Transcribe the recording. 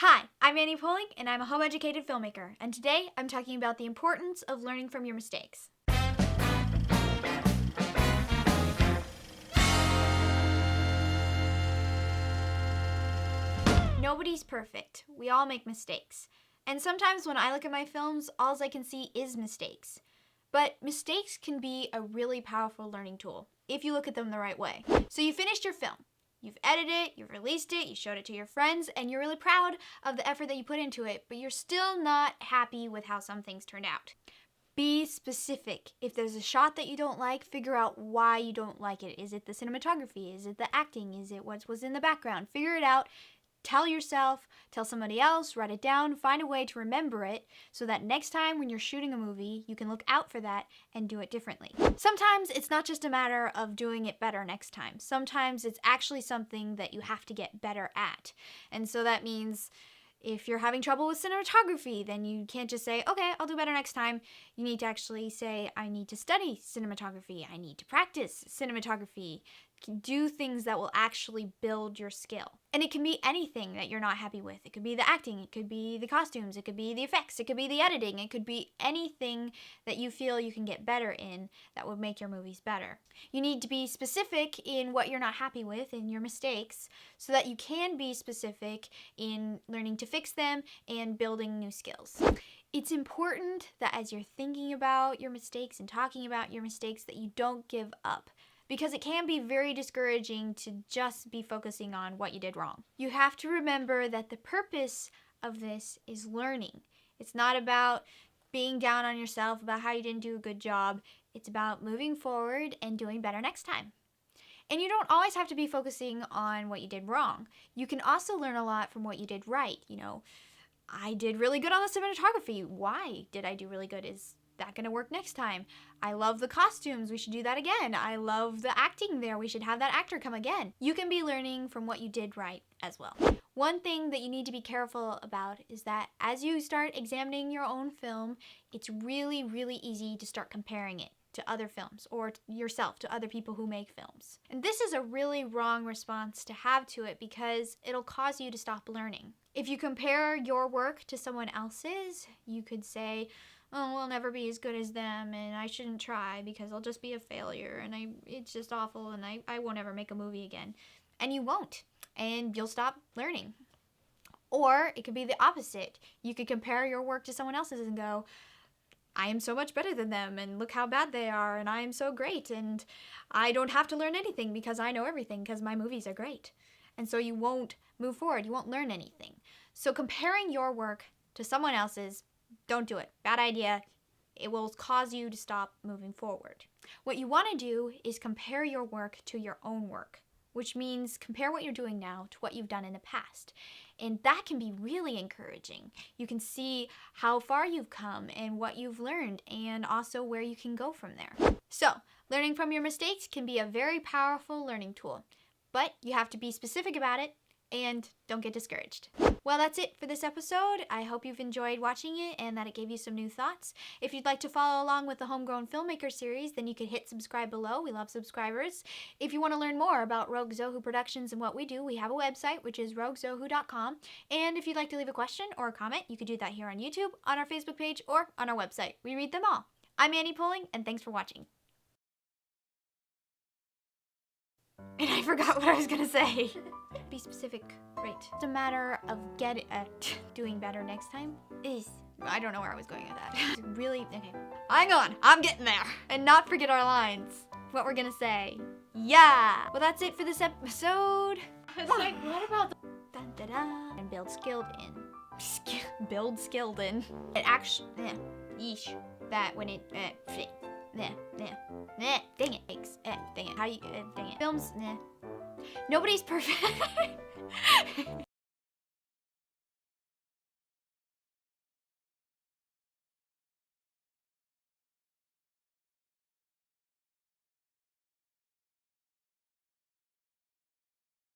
Hi, I'm Annie Poling, and I'm a home-educated filmmaker, and today I'm talking about the importance of learning from your mistakes. Nobody's perfect. We all make mistakes. And sometimes when I look at my films, all I can see is mistakes. But mistakes can be a really powerful learning tool if you look at them the right way. So you finished your film. You've edited it, you've released it, you showed it to your friends, and you're really proud of the effort that you put into it, but you're still not happy with how some things turned out. Be specific. If there's a shot that you don't like, figure out why you don't like it. Is it the cinematography? Is it the acting? Is it what was in the background? Figure it out. Tell yourself, tell somebody else, write it down, find a way to remember it so that next time when you're shooting a movie, you can look out for that and do it differently. Sometimes it's not just a matter of doing it better next time. Sometimes it's actually something that you have to get better at. And so that means if you're having trouble with cinematography, then you can't just say, okay, I'll do better next time. You need to actually say, I need to study cinematography. I need to practice cinematography. Do things that will actually build your skill. And it can be anything that you're not happy with. It could be the acting, it could be the costumes, it could be the effects, it could be the editing, it could be anything that you feel you can get better in that would make your movies better. You need to be specific in what you're not happy with and your mistakes so that you can be specific in learning to fix them and building new skills. It's important that as you're thinking about your mistakes and talking about your mistakes that you don't give up, because it can be very discouraging to just be focusing on what you did wrong. You have to remember that the purpose of this is learning. It's not about being down on yourself about how you didn't do a good job. It's about moving forward and doing better next time. And you don't always have to be focusing on what you did wrong. You can also learn a lot from what you did right. You know, I did really good on the cinematography. Why did I do really good? Is that gonna work next time? I love the costumes, we should do that again. I love the acting there, we should have that actor come again. You can be learning from what you did right as well. One thing that you need to be careful about is that as you start examining your own film, it's really, really easy to start comparing it to other films or yourself to other people who make films. And this is a really wrong response to have to it because it'll cause you to stop learning. If you compare your work to someone else's, you could say, oh, I'll never be as good as them, and I shouldn't try because I'll just be a failure, and it's just awful, and I won't ever make a movie again. And you won't, and you'll stop learning. Or it could be the opposite. You could compare your work to someone else's and go, I am so much better than them, and look how bad they are, and I am so great, and I don't have to learn anything because I know everything because my movies are great. And so you won't move forward, you won't learn anything. So comparing your work to someone else's, don't do it. Bad idea. It will cause you to stop moving forward. What you want to do is compare your work to your own work, which means compare what you're doing now to what you've done in the past. And that can be really encouraging. You can see how far you've come and what you've learned and also where you can go from there. So, learning from your mistakes can be a very powerful learning tool, but you have to be specific about it and don't get discouraged. Well, that's it for this episode. I hope you've enjoyed watching it and that it gave you some new thoughts. If you'd like to follow along with the Home Grown Filmmaker series, then you could hit subscribe below. We love subscribers. If you want to learn more about Rogue Zohu Productions and what we do, we have a website, which is roguezohu.com. And if you'd like to leave a question or a comment, you could do that here on YouTube, on our Facebook page, or on our website. We read them all. I'm Annie Poling, and thanks for watching. And I forgot what I was gonna say. Be specific, right? It's a matter of doing better next time. I don't know where I was going with that. Really, okay. Hang on, I'm getting there. And not forget our lines. What we're gonna say. Yeah. Well, that's it for this episode. It's like, what about the dun, da, da, and build skilled in. Build skilled in. It actually, yeesh. That when it, dang it, dang it, how do you, dang it. Films, Nobody's perfect.